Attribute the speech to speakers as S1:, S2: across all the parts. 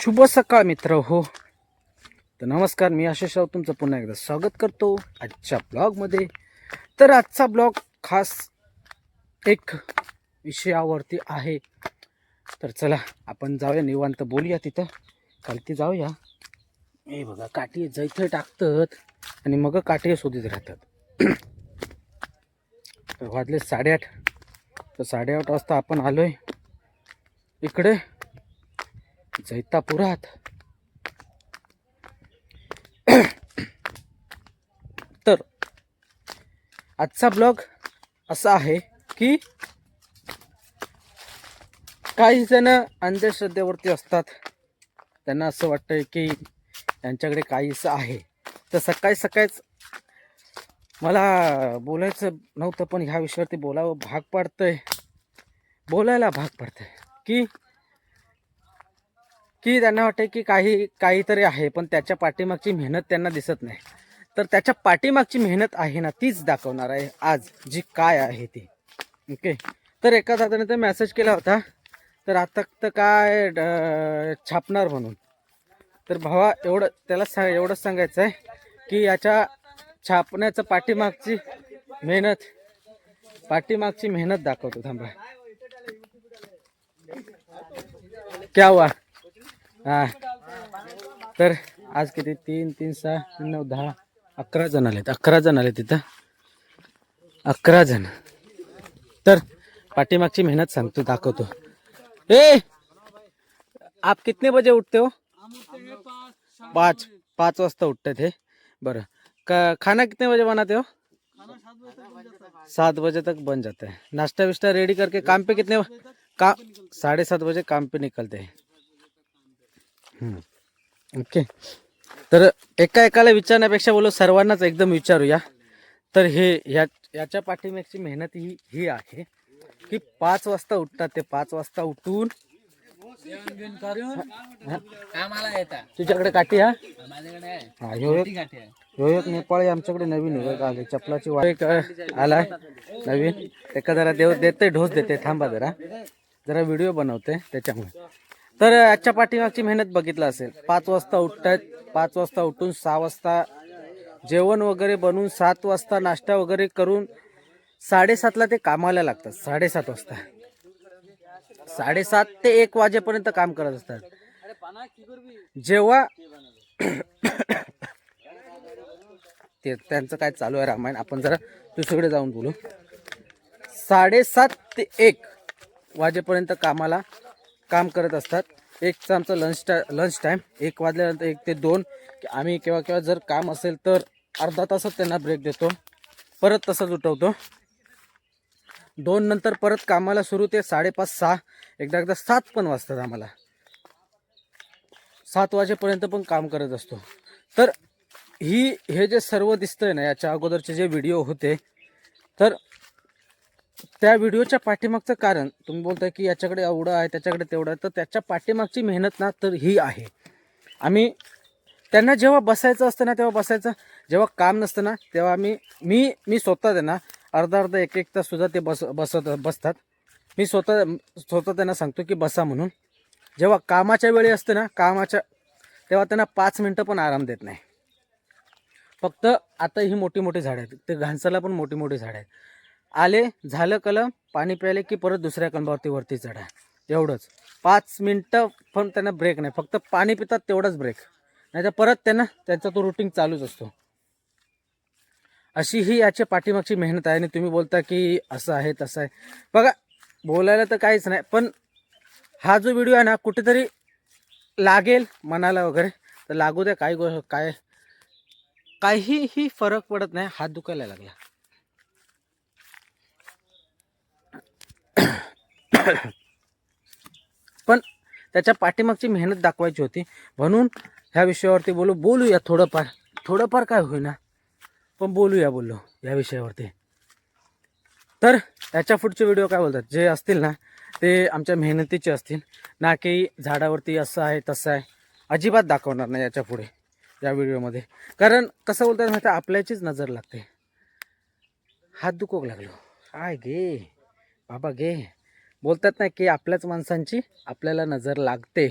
S1: शुभ सकाळ मित्र हो. तर नमस्कार, मी आशिष राव तुमचं पुन्हा एकदा स्वागत करतो आजच्या ब्लॉगमध्ये. तर आजचा ब्लॉग खास एक विषयावरती आहे. तर चला आपण जाऊया, निवांत बोलूया. तिथं खालती जाऊया. हे बघा, काठी जैथे टाकतात आणि मग काठी शोधित राहतात. तर वाजले 8:30. तर 8:30 वाजता आपण आलोय इकडे जैतापुरात. तर आजचा ब्लॉग असा आहे की काही जण अंधश्रद्धेवरती असतात. त्यांना असं वाटतं की त्यांच्याकडे काहीच आहे. तर सकाळी सकाळीच मला बोलायचं नव्हतं, पण ह्या विषयावरती बोलायला भाग पडतंय की त्यांना वाटतं की काहीतरी आहे, पण त्याच्या पाठीमागची मेहनत त्यांना दिसत नाही. तर त्याच्या पाठीमागची मेहनत आहे ना, तीच दाखवणार आहे आज, जी काय आहे ती. ओके. तर एका दादाने तर मेसेज केला होता, तर आता तर काय छापणार म्हणून. तर भावा, एवढंच सांगायचं आहे की याच्या छापण्याचं पाठीमागची मेहनत दाखवतो. थांबा, क्या हुआ? हां, तर आज किती 3 3 6 9 10 11 जण आलेत. 11 जण आले तिथं, 11 जण. तर पाठीमागची मेहनत सांगतो, दाखवतो. ए, आप कितने बजे उठते हो? 5 वाजता उठते थे. बरं, खाना कितने बजे बनाते हो? 7 बजे तक बन जाता है. नाश्ता विश्ता रेडी करके काम पे कितने का 7:30 बजे काम पे निकलते हैं. ओके. तर एकाला विचारण्यापेक्षा बोलो सर्वांनाच एकदम विचारूया. तर याच्या पाठीमागची मेहनत ही आहे की 5 वाजता उठतात ते. 5 वाजता उठून
S2: कामाला येतात.
S1: तुझ्याकडे काठी? हा,
S2: माझ्याकडे
S1: ह्यो एक नेपाळी आमच्याकडे नवीन आहे बघा. चपलाची वाट आलाय नवीन. एका जरा देते ढोस देते. थांबा, जरा व्हिडिओ बनवते त्याच्यामुळे. तर आजच्या पाठीमागची मेहनत बघितलं असेल. 5 वाजता उठतात. 5 वाजता उठून 6 वाजता जेवण वगैरे बनवून 7 वाजता नाश्ता वगैरे करून 7:30ला ते कामाला लागतात. 7:30 वाजता 7:30 ते 1 वाजेपर्यंत काम करत असतात. जेव्हा ते त्यांचं काय चालू आहे रामायण, आपण जरा दुसरीकडे जाऊन बोलू. 7:30 ते 1 वाजेपर्यंत काम करत असतात. 1चा आमचं लंच टाईम. 1 वाजल्यानंतर 1 ते 2 आम्ही केव्हा जर काम असेल तर अर्धा तासात त्यांना ब्रेक देतो. परत तसंच उठवतो. 2 नंतर परत कामाला सुरू. ते 5:30 6 एकदा 7 पण वाजतात आम्हाला. 7 वाजेपर्यंत पण काम करत असतो. तर हे जे सर्व दिसतंय ना, याच्या अगोदरचे जे व्हिडिओ होते, तर त्या व्हिडिओच्या पाठीमागचं कारण तुम्ही बोलताय की याच्याकडे एवढं आहे, त्याच्याकडे तेवढं आहे. तर त्याच्या पाठीमागची मेहनत ना, तर ही आहे. आम्ही त्यांना जेव्हा बसायचं असतं ना तेव्हा बसायचं, जेव्हा काम नसतं ना तेव्हा मी स्वतः त्यांना अर्धा 1 तास सुद्धा ते बसतात. मी स्वतः त्यांना सांगतो की बसा म्हणून. जेव्हा कामाच्या वेळी असते ना, तेव्हा त्यांना 5 मिनटं पण आराम देत नाही. फक्त आता ही मोठी झाडं आहेत. ते घाणसाला पण मोठी झाडं आहेत. आले, झालं कलम, पाणी प्यायले की परत दुसऱ्या कलमावरती वरती चढा. एवढंच. 5 मिनटं पण त्यांना ब्रेक नाही. फक्त पाणी पितात तेवढाच ब्रेक, नाही तर परत त्यांचा तो रुटीन चालूच असतो. अशी ही याच्या पाठीमागची मेहनत आहे. आणि तुम्ही बोलता की असं आहे तसं आहे. बघा, बोलायला तर काहीच नाही, पण हा जो व्हिडिओ आहे ना, कुठेतरी लागेल मनाला वगैरे, तर लागू द्या. काहीही फरक पडत नाही. हात दुखायला लागला. पण त्याच्या पाठीमागची मेहनत दाखवायची होती, म्हणून ह्या विषयावरती बोलूया. थोडंफार काय होईना, पण बोललो या विषयावरती. तर याच्या पुढचे व्हिडिओ काय बोलतात जे असतील ना, ते आमच्या मेहनतीचे असतील ना, की झाडावरती असं आहे तसं आहे अजिबात दाखवणार नाही याच्या पुढे या व्हिडिओमध्ये. कारण कसं बोलतात माहिती, आपल्याचीच नजर लागते. हात दुखोक लागलो. काय घे बाबा घे. बोलतात ना की आपल्याच माणसांची आपल्याला नजर लागते.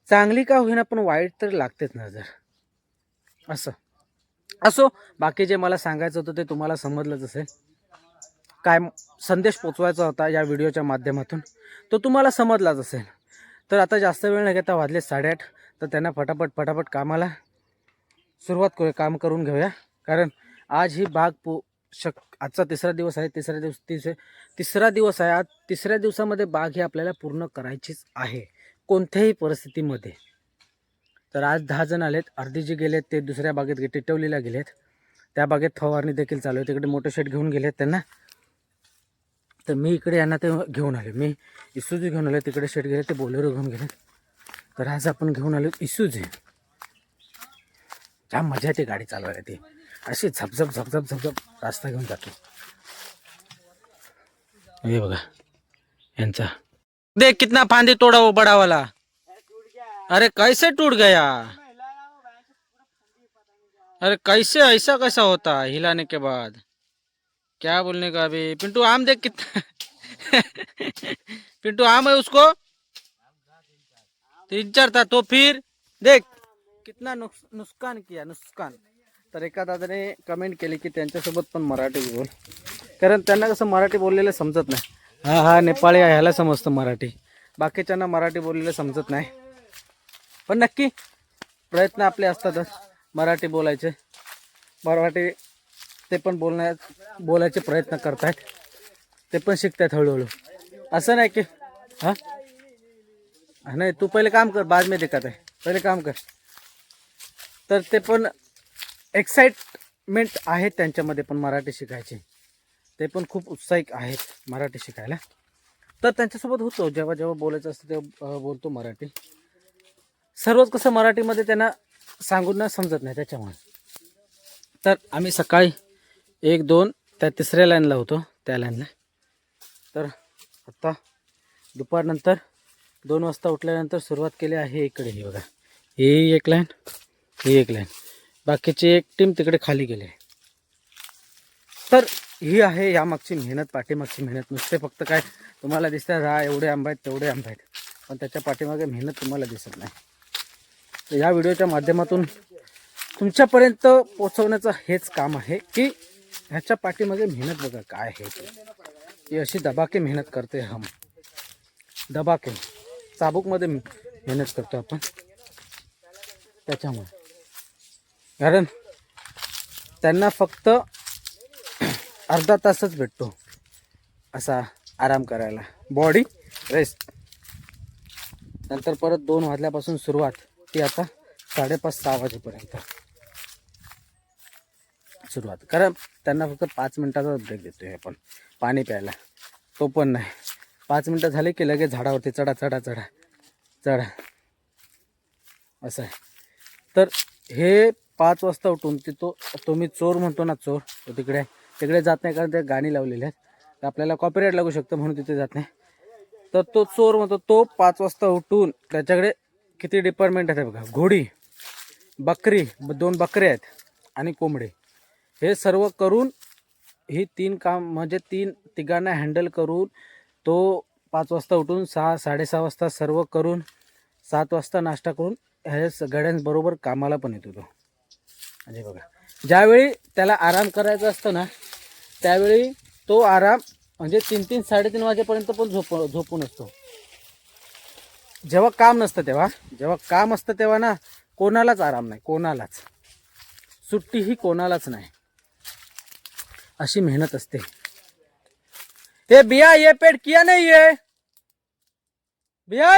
S1: चांगली का होईना पण वाईट तर लागतेच नजर. असं असो, बाकी जे मला सांगायचं होतं ते तुम्हाला समजलंच असेल. काय संदेश पोचवायचा होता या व्हिडिओच्या माध्यमातून तो तुम्हाला समजलाच असेल. तर आता जास्त वेळ न घेता वाजले 8:30. तर त्यांना फटाफट कामाला सुरुवात करूया, काम करून घेऊया. कारण आज ही बाग आजचा तिसरा दिवस आहे. तिसरा दिवस आहे आज. तिसऱ्या दिवसामध्ये बाग ही आपल्याला पूर्ण करायचीच आहे कोणत्याही परिस्थितीमध्ये. तर आज 10 जण आलेत. अर्धी जे गेलेत ते दुसऱ्या बागेत टिटवलीला गेलेत. त्या बागेत फवारणी देखील चालू आहे. तिकडे मोठं शेट घेऊन गेलेत त्यांना. तर मी इकडे यांना ते घेऊन आले. मी इसूजी घेऊन आले. तिकडे शेट गेले ते बोलेरो घेऊन गेले. तर आज आपण घेऊन आलो इसूजी. जाम मजा येते गाडी चालवायला. ती अशी झपझप रास्ता घेऊन जातो. ये बघा यांचा. देख कितना फांदी तोड़ा वो बड़ा वाला. अरे कैसे टूट गया. अरे कैसे ऐसा कैसा होता हिलाने के बाद. क्या बोलने का अभी. पिंटू आम देख कितना. पिंटू आम है उसको 3-4 था तो फिर देख कितना नुकसान किया नुकसान. तर एका दादाने कमेंट केली की त्यांच्यासोबत पण मराठी बोल. कारण त्यांना कसं मराठी बोललेलं समजत नाही. हा नेपाळी आहे, ह्याला समजतं मराठी. बाकीच्यांना मराठी बोललेलं समजत नाही. पण नक्की प्रयत्न आपले असतातच मराठी बोलायचे. मराठी ते पण बोलायचे प्रयत्न करतायत. ते पण शिकतायत हळूहळू. असं नाही की हां नाही तू पहिले काम कर बाद में दिक्कत आहे. पहिले काम कर. तर ते पण एक्साइटमेंट आहे त्यांच्यामध्ये पण मराठी शिकायची. ते पण खूप उत्साहिक आहेत मराठी शिकायला. तर त्यांच्यासोबत होतो जेव्हा जेव्हा बोलायचं असतं तेव्हा बोलतो मराठी. सर्वच कसं मराठीमध्ये त्यांना सांगून ना समजत नाही त्याच्यामुळे. तर आम्ही सकाळी 1-2 त्या तिसऱ्या लाईनला होतो त्या लाईनला. तर आत्ता दुपारनंतर 2 वाजता उठल्यानंतर सुरुवात केली आहे. इकडे ही बघा ही एक लाईन ही एक लाईन. बाकीची एक टीम तिकडे खाली गेली. तर ही आहे यामागची मेहनत, पाठीमागची मेहनत. नुसते फक्त काय तुम्हाला दिसतात हा एवढे आंबा आहेत तेवढे आंबा आहेत, पण त्याच्या पाठीमागे मेहनत तुम्हाला दिसत नाही. तर या व्हिडिओच्या माध्यमातून तुमच्यापर्यंत पोहोचवण्याचं हेच काम आहे की ह्याच्या पाठीमागे मेहनत बघा काय आहे ती अशी दबाके मेहनत करते. हम दबाके चाबूकमध्ये मेहनत करतो आपण. त्याच्यामुळे कारण त्यांना फक्त अर्धा तासच भेटतो असा आराम करायला, बॉडी रेस्ट. नंतर परत 2 वाजल्यापासून सुरुवात ती आता 5:30-6 वाजेपर्यंत सुरुवात. कारण त्यांना फक्त 5 मिनिटाचा ब्रेक देतोय आपण पाणी प्यायला. तो पण नाही 5 मिनिटं झाले की लगेच झाडावरती चढा चढा चढा चढा असं आहे. तर हे 5 वाजता उठून तो मी चोर म्हणतो ना चोर, तो तिकडे जात नाही कारण ते गाणी लावलेली आहेत. तर आपल्याला कॉपीराईट लागू शकतं म्हणून तिथे जात नाही. तर तो चोर म्हणतो तो 5 वाजता उठून त्याच्याकडे किती डिपार्टमेंट आहेत बघा. घोडी, बकरी, 2 बकरे आहेत आणि कोंबडे. हे सर्व करून ही 3 काम म्हणजे तिघांना हँडल करून तो 5 वाजता उठून 6-6:30 वाजता सर्व करून 7 वाजता नाश्ता करून ह्या सगळ्यांबरोबर कामाला पण येतो तो. म्हणजे बघा ज्यावेळी त्याला आराम करायचा असतो ना त्यावेळी तो आराम म्हणजे 3-3-3:30 वाजेपर्यंत पण झोपून असतो. जेव्हा काम नसतं जेव्हा काम असतं तेव्हा ना कोणालाच आराम नाही, कोणालाच सुट्टी ही कोणालाच नाही. अशी मेहनत असते. हे बिया ये पेड़ किया नहीं है बिया,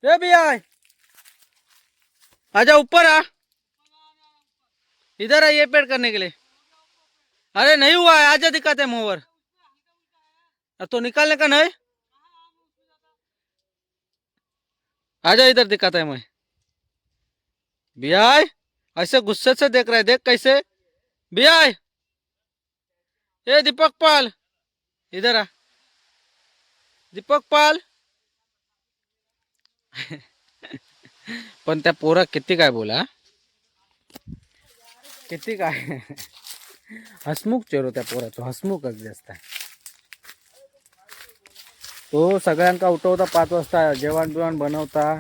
S1: ये बिया आजा ऊपर आ, इधर आ ये पेड़ करने के लिए. अरे नहीं हुआ है, आजा दिखाते हैं मोवर. तो निकालने का नहीं, आजा इधर दिखाता है मैं. बिया ऐसे गुस्से से देख रहा है, देख कैसे. बिया ये दीपक पाल इधर आ, दीपक पाल. पण त्या पोरा किती काय बोला, किती काय हसमुख चेहरा त्या पोराचा, हसमुख अगदी असता. तो सगळ्यांका उठवता 5 वाजता, जेवण बिवण बनवता,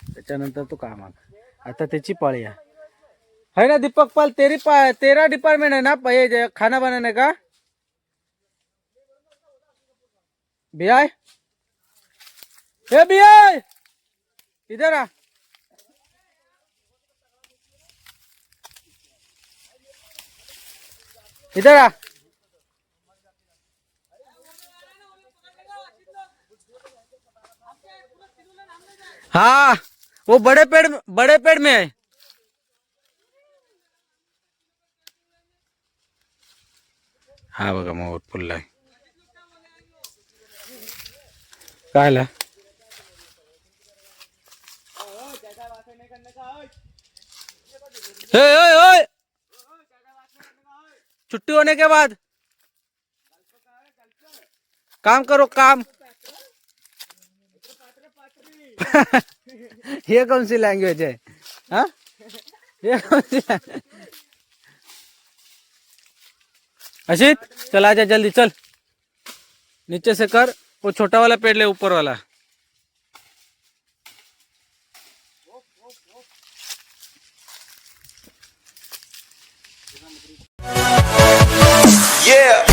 S1: त्याच्यानंतर तो कामाला. आता त्याची पाळी आहे ना दीपक पाल. तेरा डिपार्टमेंट है ना ये खाना बनाने का. बिया बिया इधर आ. इधर आ. हाँ वो बड़े पेड़ में है. हा बघा मोर फुलला आहे. कायला ओए छुट्टी होने के बाद काम करो काम. ये कौन सी लैंग्वेज है. हाँ ये कौन सी अशित चल आजा जल्दी चल. नीचे से कर वो छोटा वाला पेड़ ले ऊपर वाला.
S3: Yeah.